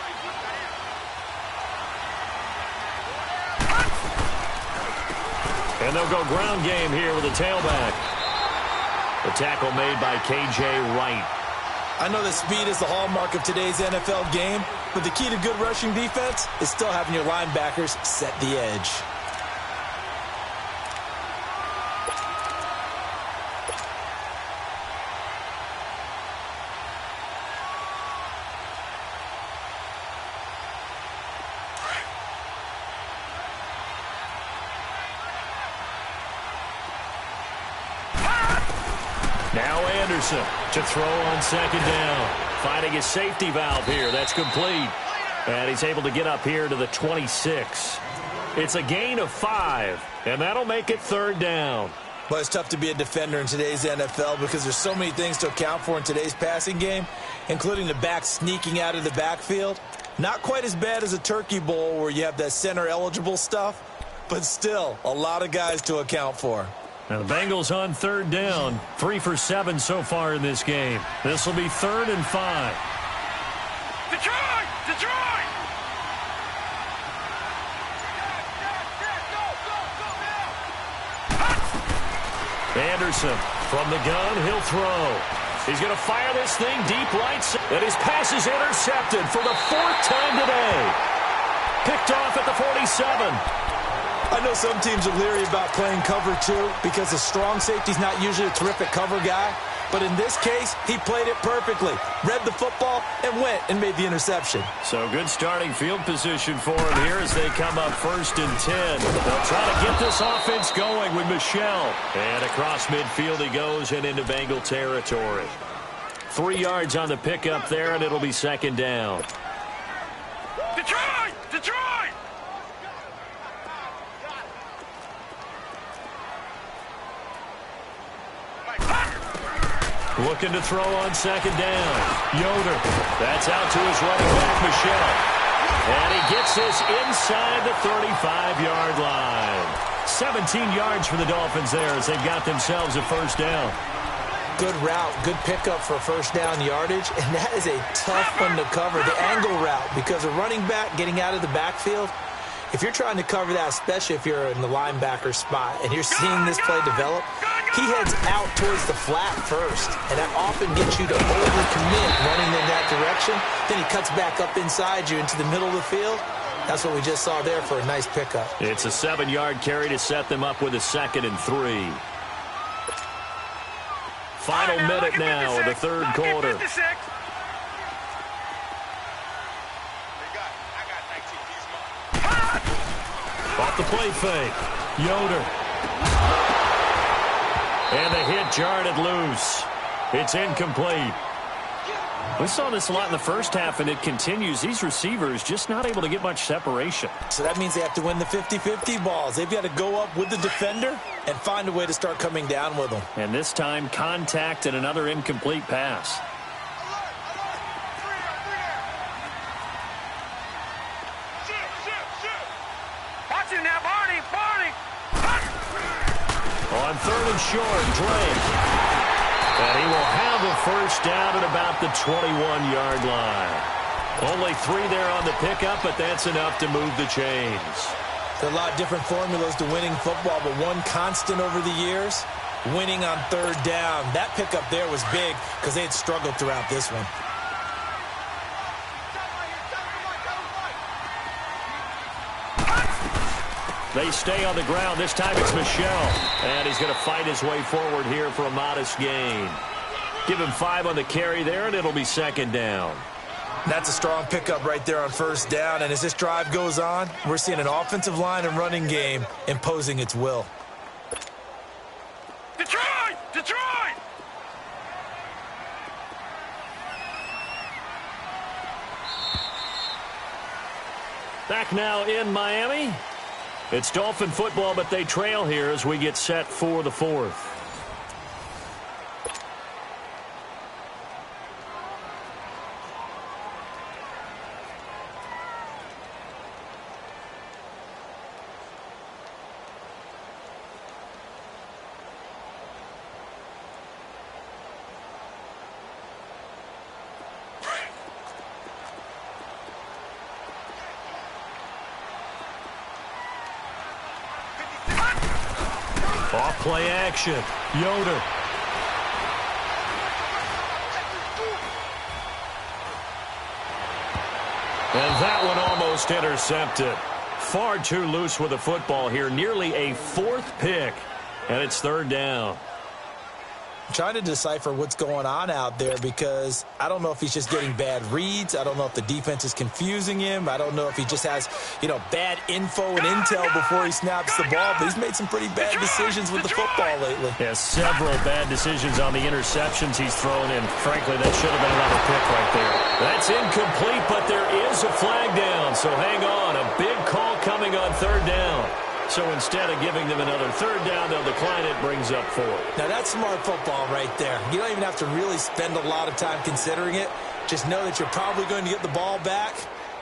And they'll go ground game here with a tailback. The tackle made by K.J. Wright. I know that speed is the hallmark of today's NFL game, but the key to good rushing defense is still having your linebackers set the edge. Now Anderson to throw on second down. Finding his safety valve here. That's complete. And he's able to get up here to the 26. It's a gain of 5, and that'll make it third down. But it's tough to be a defender in today's NFL because there's so many things to account for in today's passing game, including the back sneaking out of the backfield. Not quite as bad as a Turkey Bowl where you have that center-eligible stuff, but still a lot of guys to account for. Now the Bengals on third down. 3 for 7 so far in this game. This will be 3rd and 5. Detroit! Detroit! Anderson from the gun. He'll throw. He's going to fire this thing deep right. And his pass is intercepted for the 4th time today. Picked off at the 47. I know some teams are leery about playing cover 2 because the strong safety's not usually a terrific cover guy. But in this case, he played it perfectly. Read the football and went and made the interception. So good starting field position for him here as they come up 1st and 10. They'll try to get this offense going with Michel. And across midfield he goes and into Bengal territory. 3 yards on the pickup there, and it'll be 2nd down. Detroit! Detroit! Looking to throw on 2nd down. Yoder. That's out to his running back, Michel. And he gets this inside the 35-yard line. 17 yards for the Dolphins there as they've got themselves a first down. Good route, good pickup for first down yardage, and that is a tough one to cover, the angle route, because a running back getting out of the backfield, if you're trying to cover that, especially if you're in the linebacker spot and you're seeing this play develop, he heads out towards the flat first, and that often gets you to overcommit running in that direction. Then he cuts back up inside you into the middle of the field. That's what we just saw there for a nice pickup. It's a 7-yard carry to set them up with a 2nd and 3. Final minute now of the 3rd quarter. Off the play fake. Yoder. And the hit jarred it loose. It's incomplete. We saw this a lot in the first half, and it continues. These receivers just not able to get much separation. So that means they have to win the 50-50 balls. They've got to go up with the defender and find a way to start coming down with them. And this time, contact and another incomplete pass. Watch it now, Barney! Barney! On 3rd and short, Drake. And he will have a first down at about the 21-yard line. Only 3 there on the pickup, but that's enough to move the chains. There are a lot of different formulas to winning football, but one constant over the years, winning on 3rd down. That pickup there was big because they had struggled throughout this one. They stay on the ground. This time it's Michel. And he's going to fight his way forward here for a modest gain. Give him 5 on the carry there, and it'll be 2nd down. That's a strong pickup right there on 1st down. And as this drive goes on, we're seeing an offensive line and running game imposing its will. Detroit! Detroit! Back now in Miami. It's Dolphin football, but they trail here as we get set for the fourth. Off play action. Yoder. And that one almost intercepted. Far too loose with the football here. Nearly a fourth pick. And it's third down. I'm trying to decipher what's going on out there because I don't know if he's just getting bad reads. I don't know if the defense is confusing him. I don't know if he just has, bad info and intel before he snaps the ball. But he's made some pretty bad decisions with the football lately. Yeah, several bad decisions on the interceptions he's thrown in. Frankly, that should have been another pick right there. That's incomplete, but there is a flag down. So hang on. A big call coming on third down. So instead of giving them another third down, they'll decline it, brings up 4. Now, that's smart football right there. You don't even have to really spend a lot of time considering it. Just know that you're probably going to get the ball back.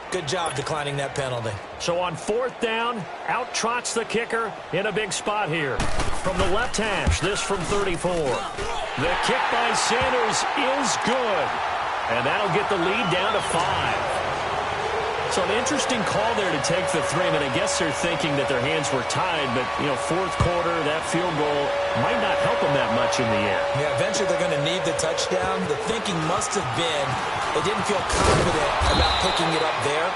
Good job declining that penalty. So on fourth down, out trots the kicker in a big spot here. From the left hash, this from 34. The kick by Sanders is good. And that'll get the lead down to 5. So an interesting call there to take the 3. I mean, I guess they're thinking that their hands were tied, but, fourth quarter, that field goal might not help them that much in the end. Yeah, eventually they're going to need the touchdown. The thinking must have been they didn't feel confident about picking it up there,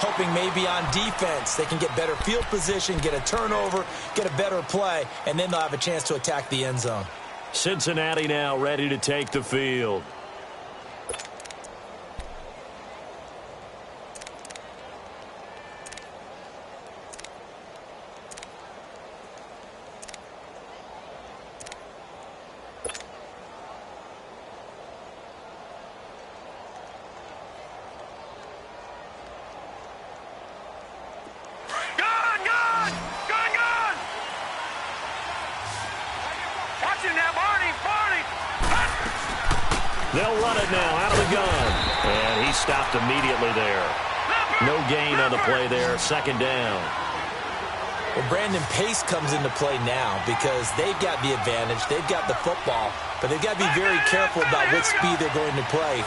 hoping maybe on defense they can get better field position, get a turnover, get a better play, and then they'll have a chance to attack the end zone. Cincinnati now ready to take the field. They'll run it now out of the gun. And he stopped immediately there. No gain on the play there. Second down. Well, Brandon Pace comes into play now because they've got the advantage. They've got the football, but they've got to be very careful about what speed they're going to play.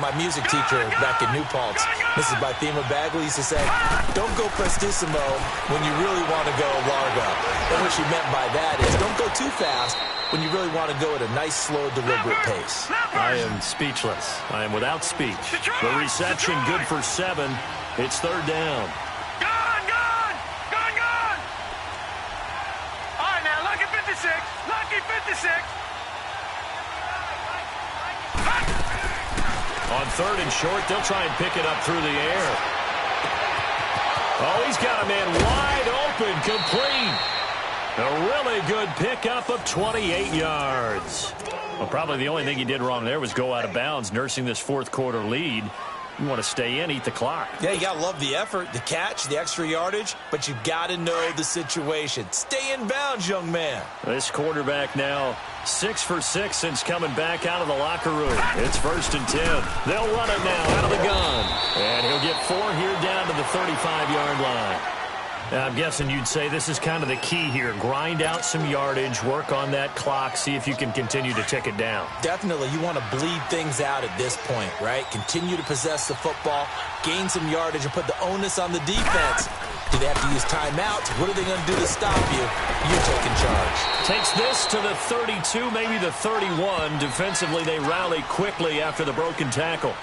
My music teacher back in New Paltz, Mrs. Bythema Bagley, used to say, don't go prestissimo when you really want to go largo. And what she meant by that is don't go too fast when you really want to go at a nice, slow, deliberate pace. I am speechless. I am without speech. The reception good for 7. It's third down. Lucky 56. On third and short, they'll try and pick it up through the air. Oh, he's got a man wide open, complete. A really good pickup of 28 yards. Well, probably the only thing he did wrong there was go out of bounds, nursing this fourth quarter lead. You want to stay in, eat the clock. Yeah, you got to love the effort, the catch, the extra yardage, but you got to know the situation. Stay in bounds, young man. This quarterback now 6 for 6 since coming back out of the locker room. It's 1st and 10. They'll run it now out of the gun. And he'll get 4 here down to the 35-yard line. Now, I'm guessing you'd say this is kind of the key here. Grind out some yardage, work on that clock, see if you can continue to tick it down. Definitely. You want to bleed things out at this point, right? Continue to possess the football, gain some yardage, and put the onus on the defense. Do they have to use timeouts? What are they going to do to stop you? You're taking charge. Takes this to the 32, maybe the 31. Defensively, they rally quickly after the broken tackle.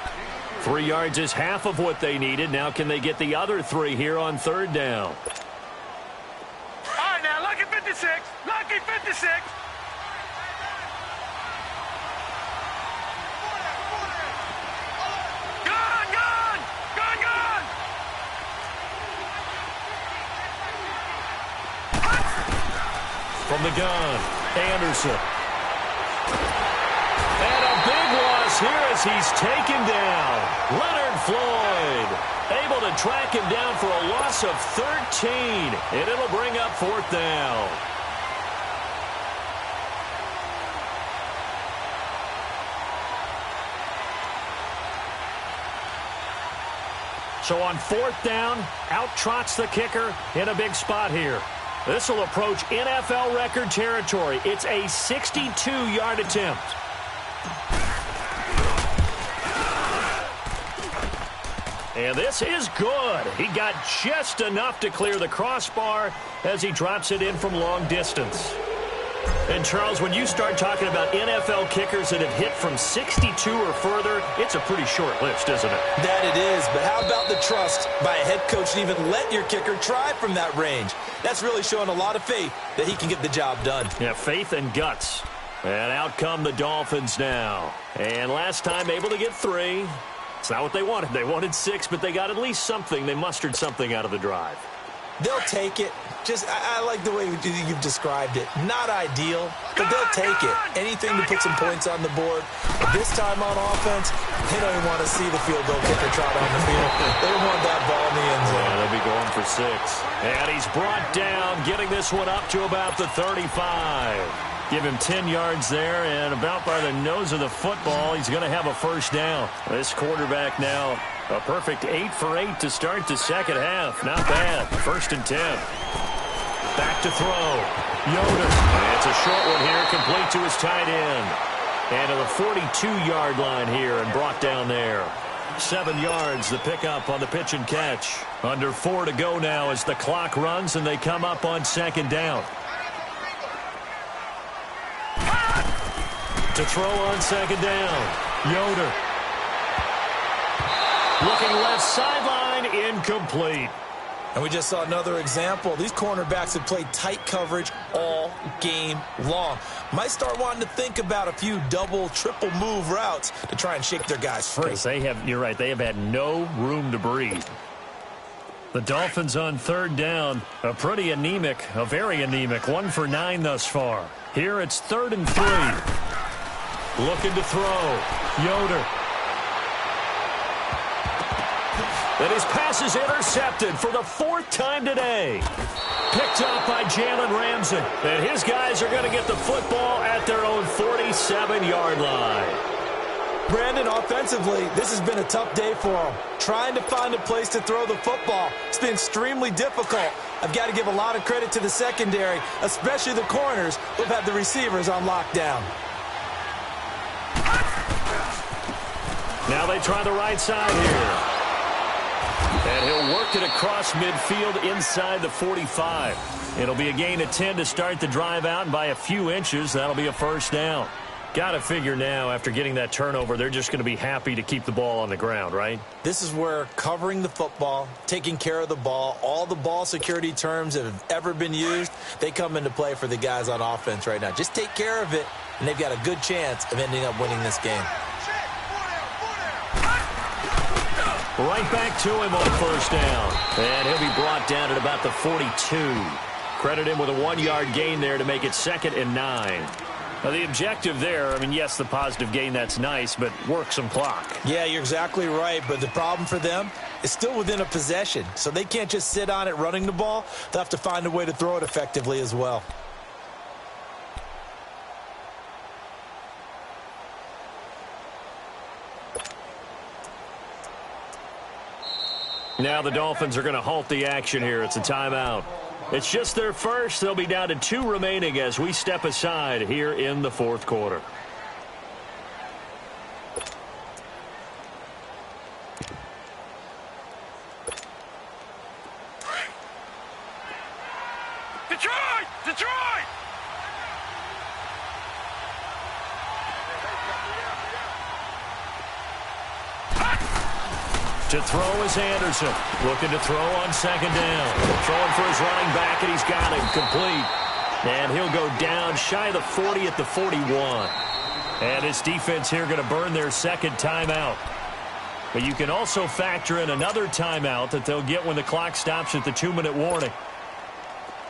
3 yards is half of what they needed. Now can they get the other 3 here on third down? All right, now, lucky 56. Lucky 56. From the gun, Anderson. And a big loss here as he's taken down. Leonard Floyd able to track him down for a loss of 13, and it'll bring up 4th down. So on 4th down, out trots the kicker in a big spot here. This will approach NFL record territory. It's a 62-yard attempt. And this is good. He got just enough to clear the crossbar as he drops it in from long distance. And, Charles, when you start talking about NFL kickers that have hit from 62 or further, it's a pretty short list, isn't it? That it is, but how about the trust by a head coach to even let your kicker try from that range? That's really showing a lot of faith that he can get the job done. Yeah, faith and guts. And out come the Dolphins now. And last time able to get 3. It's not what they wanted. They wanted 6, but they got at least something. They mustered something out of the drive. They'll take it. I like the way you've described it. Not ideal, but they'll take it. Anything to put some points on the board. This time on offense, they don't even want to see the field goal kicker trot on the field. They want that ball in the end zone. Yeah, they'll be going for 6. And he's brought down, getting this one up to about the 35. Give him 10 yards there, and about by the nose of the football, he's going to have a 1st down. This quarterback now, a perfect 8 for 8 to start the second half. Not bad. 1st and 10. Back to throw. Yoder. And it's a short one here, complete to his tight end. And to the 42-yard line here and brought down there. 7 yards, the pickup on the pitch and catch. Under 4 to go now as the clock runs and they come up on 2nd down. To throw on 2nd down. Yoder. Looking left sideline, incomplete. And we just saw another example. These cornerbacks have played tight coverage all game long. Might start wanting to think about a few double, triple move routes to try and shake their guys free. You're right, they have had no room to breathe. The Dolphins on 3rd down, a very anemic, 1 for 9 thus far. Here it's 3rd and 3. Looking to throw. Yoder. And his pass is intercepted for the 4th time today. Picked up by Jalen Ramsey. And his guys are going to get the football at their own 47-yard line. Brandon, offensively, this has been a tough day for them. Trying to find a place to throw the football. It's been extremely difficult. I've got to give a lot of credit to the secondary, especially the corners who've had the receivers on lockdown. Now they try the right side here. And he'll work it across midfield inside the 45. It'll be a gain of 10 to start the drive out, and by a few inches, that'll be a 1st down. Got to figure now, after getting that turnover, they're just going to be happy to keep the ball on the ground, right? This is where covering the football, taking care of the ball, all the ball security terms that have ever been used, they come into play for the guys on offense right now. Just take care of it, and they've got a good chance of ending up winning this game. Right back to him on 1st down. And he'll be brought down at about the 42. Credit him with a 1-yard gain there to make it 2nd and 9. Now, the objective there, yes, the positive gain, that's nice, but work some clock. Yeah, you're exactly right, but the problem for them is still within a possession, so they can't just sit on it running the ball. They'll have to find a way to throw it effectively as well. Now the Dolphins are going to halt the action here. It's a timeout. It's just their first. They'll be down to 2 remaining as we step aside here in the 4th quarter. Detroit! Detroit! To throw is Anderson. Looking to throw on 2nd down. Throwing for his running back, and he's got him complete. And he'll go down shy of the 40 at the 41. And his defense here going to burn their 2nd timeout. But you can also factor in another timeout that they'll get when the clock stops at the 2-minute warning.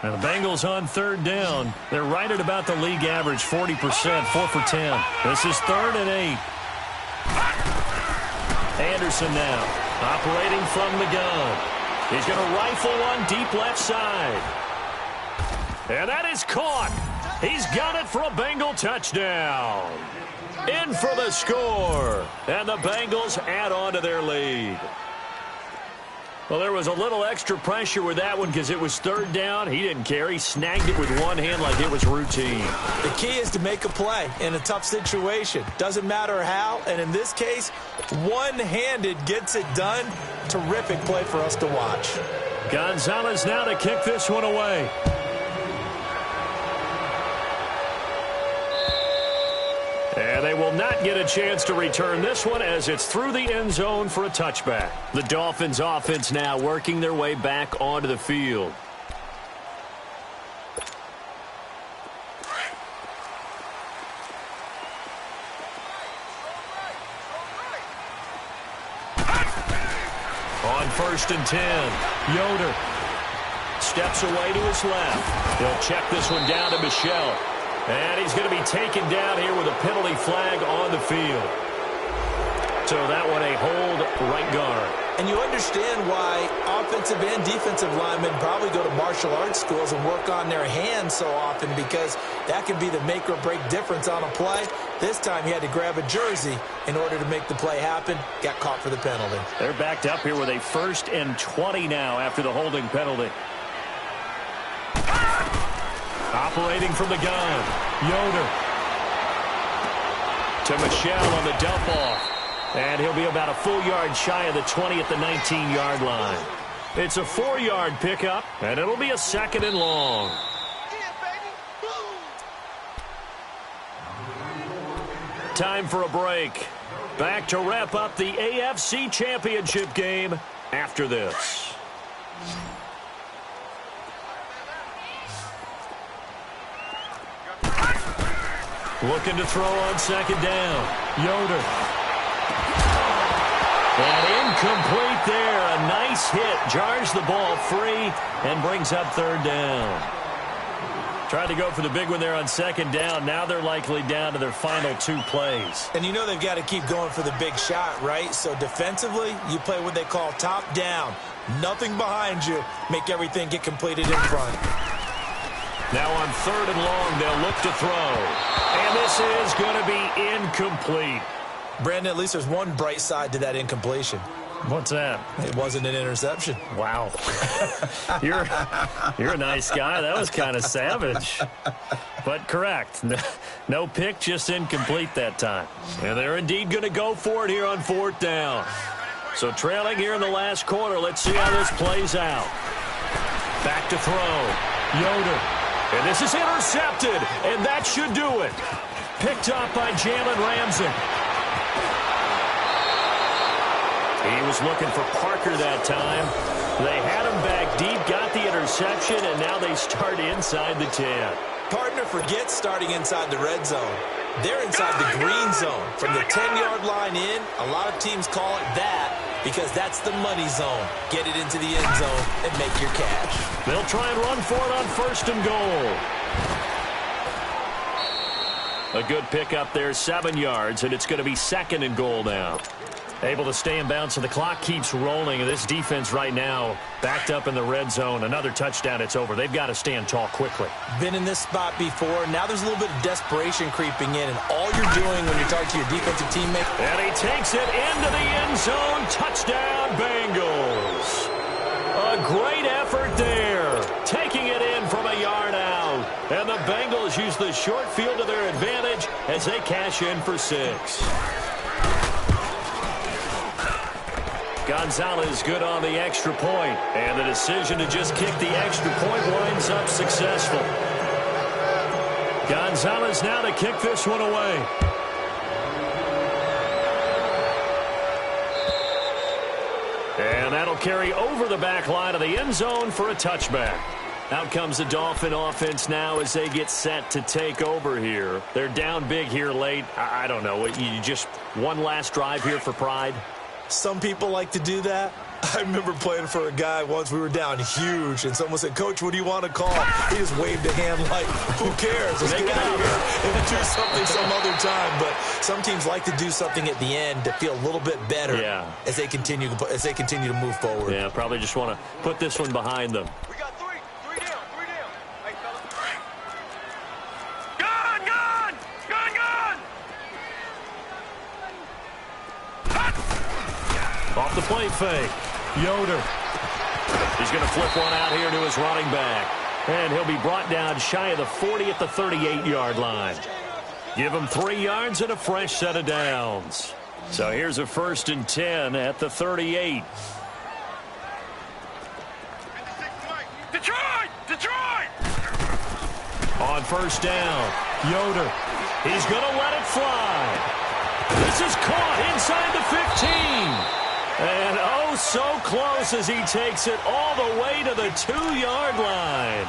And the Bengals on 3rd down. They're right at about the league average, 40%, 4 for 10. This is 3rd and 8. Anderson now, operating from the gun. He's going to rifle one deep left side. And that is caught. He's got it for a Bengal touchdown. In for the score. And the Bengals add on to their lead. Well, there was a little extra pressure with that one because it was third down. He didn't care. He snagged it with one hand like it was routine. The key is to make a play in a tough situation. Doesn't matter how, and in this case, one-handed gets it done. Terrific play for us to watch. Gonzalez now to kick this one away. And they will not get a chance to return this one as it's through the end zone for a touchback. The Dolphins offense now working their way back onto the field. On 1st and 10, Yoder steps away to his left. He'll check this one down to Michel. And he's going to be taken down here with a penalty flag on the field. So that one a hold right guard. And you understand why offensive and defensive linemen probably go to martial arts schools and work on their hands so often, because that can be the make or break difference on a play. This time he had to grab a jersey in order to make the play happen. Got caught for the penalty. They're backed up here with a 1st and 20 now after the holding penalty. Operating from the gun, Yoder to Michel on the dump off. And he'll be about a full yard shy of the 20 at the 19-yard line. It's a 4-yard pickup, and it'll be a 2nd and long. Time for a break. Back to wrap up the AFC Championship game after this. Looking to throw on 2nd down. Yoder. And incomplete there. A nice hit. Jars the ball free and brings up 3rd down. Tried to go for the big one there on 2nd down. Now they're likely down to their final 2 plays. And you know they've got to keep going for the big shot, right? So defensively, you play what they call top down. Nothing behind you. Make everything get completed in front. Now on 3rd and long, they'll look to throw. And this is going to be incomplete. Brandon, at least there's one bright side to that incompletion. What's that? It wasn't an interception. Wow. You're a nice guy. That was kind of savage. But correct. No pick, just incomplete that time. And they're indeed going to go for it here on 4th down. So trailing here in the last quarter. Let's see how this plays out. Back to throw. Yoder. And this is intercepted, and that should do it. Picked up by Jalen Ramsey. He was looking for Parker that time. They had him back deep, got the interception, and now they start inside the 10. Partner forgets starting inside the red zone. They're inside the green zone. From the 10-yard line in, a lot of teams call it that because that's the money zone. Get it into the end zone and make your cash. They'll try and run for it on 1st and goal. A good pickup there, 7 yards, and it's going to be 2nd and goal now. Able to stay in bounds, so the clock keeps rolling. And this defense right now backed up in the red zone. Another touchdown, it's over. They've got to stand tall quickly. Been in this spot before. Now there's a little bit of desperation creeping in. And all you're doing when you're talking to your defensive teammate. And he takes it into the end zone. Touchdown, Bengals. A great effort there. Taking it in from a yard out. And the Bengals use the short field to their advantage as they cash in for 6. Gonzalez good on the extra point, and the decision to just kick the extra point winds up successful. Gonzalez now to kick this one away. And that'll carry over the back line of the end zone for a touchback. Out comes the Dolphin offense now as they get set to take over here. They're down big here late. I don't know. You just one last drive here for pride? Some people like to do that. I remember playing for a guy once. We were down huge, and someone said, "Coach, what do you want to call?" He just waved a hand like, "Who cares? Let's get out of here and do something some other time." But some teams like to do something at the end to feel a little bit better as they continue to move forward. Yeah, probably just want to put this one behind them. We got three down. Hey, fella. Gun! Off the plate fake. Yoder. He's going to flip one out here to his running back. And he'll be brought down shy of the 40 at the 38-yard line. Give him 3 yards and a fresh set of downs. So here's a 1st and 10 at the 38. Detroit! On 1st down, Yoder. He's going to let it fly. This is caught inside the 15. And oh, so close as he takes it all the way to the 2-yard line.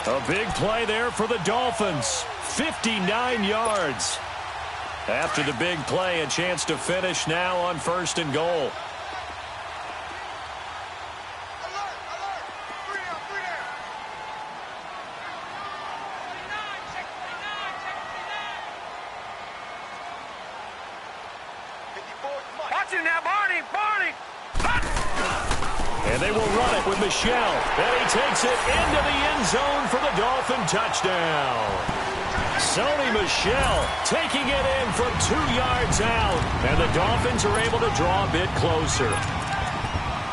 A big play there for the Dolphins. 59 yards. After the big play, a chance to finish now on 1st and goal. And they will run it with Michel. And he takes it into the end zone for the Dolphin touchdown. Sony Michel taking it in from 2 yards out. And the Dolphins are able to draw a bit closer.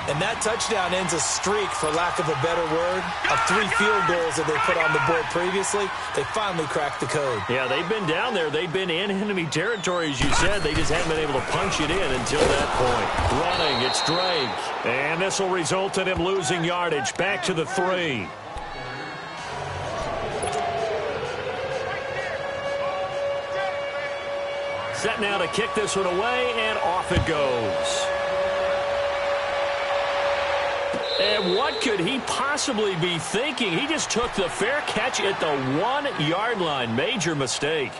And that touchdown ends a streak, for lack of a better word, of 3 field goals that they put on the board previously. They finally cracked the code. Yeah, they've been down there. They've been in enemy territory, as you said. They just haven't been able to punch it in until that point. Running, it's Drake. And this will result in him losing yardage. Back to the 3. Set now to kick this one away, and off it goes. And what could he possibly be thinking? He just took the fair catch at the 1-yard line. Major mistake.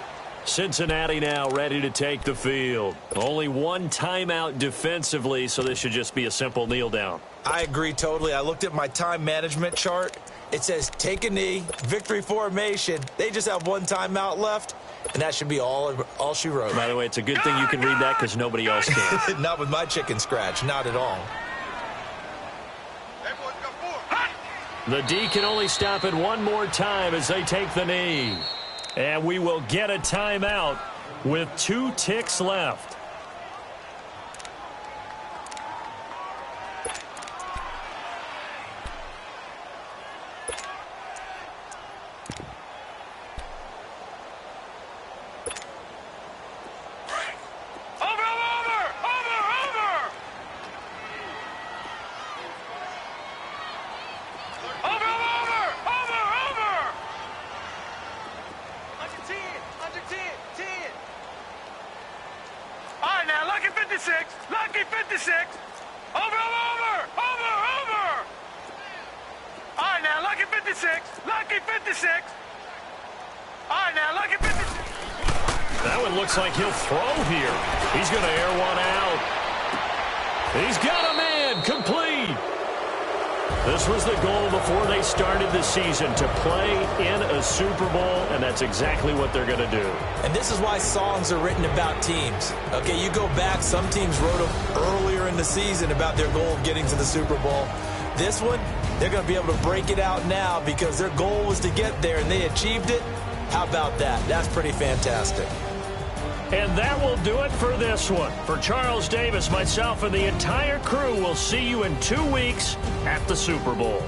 Cincinnati now ready to take the field. Only 1 timeout defensively, so this should just be a simple kneel down. I agree totally. I looked at my time management chart. It says take a knee, victory formation. They just have 1 timeout left, and that should be all she wrote. By the way, it's a good thing you can read that because nobody else can. Not with my chicken scratch. Not at all. The D can only stop it 1 more time as they take the knee. And we will get a timeout with 2 ticks left. Lucky 56. Over. All right, now, lucky 56. Lucky 56. All right, now, lucky 56. That one looks like he'll throw here. He's going to air one out. He's got a man. Complete. This was the goal before they started the season, to play in a Super Bowl, and that's exactly what they're going to do. And this is why songs are written about teams. Okay, you go back, some teams wrote them earlier in the season about their goal of getting to the Super Bowl. This one, they're going to be able to break it out now because their goal was to get there, and they achieved it. How about that? That's pretty fantastic. And that will do it for this one. For Charles Davis, myself, and the entire crew, we'll see you in 2 weeks at the Super Bowl.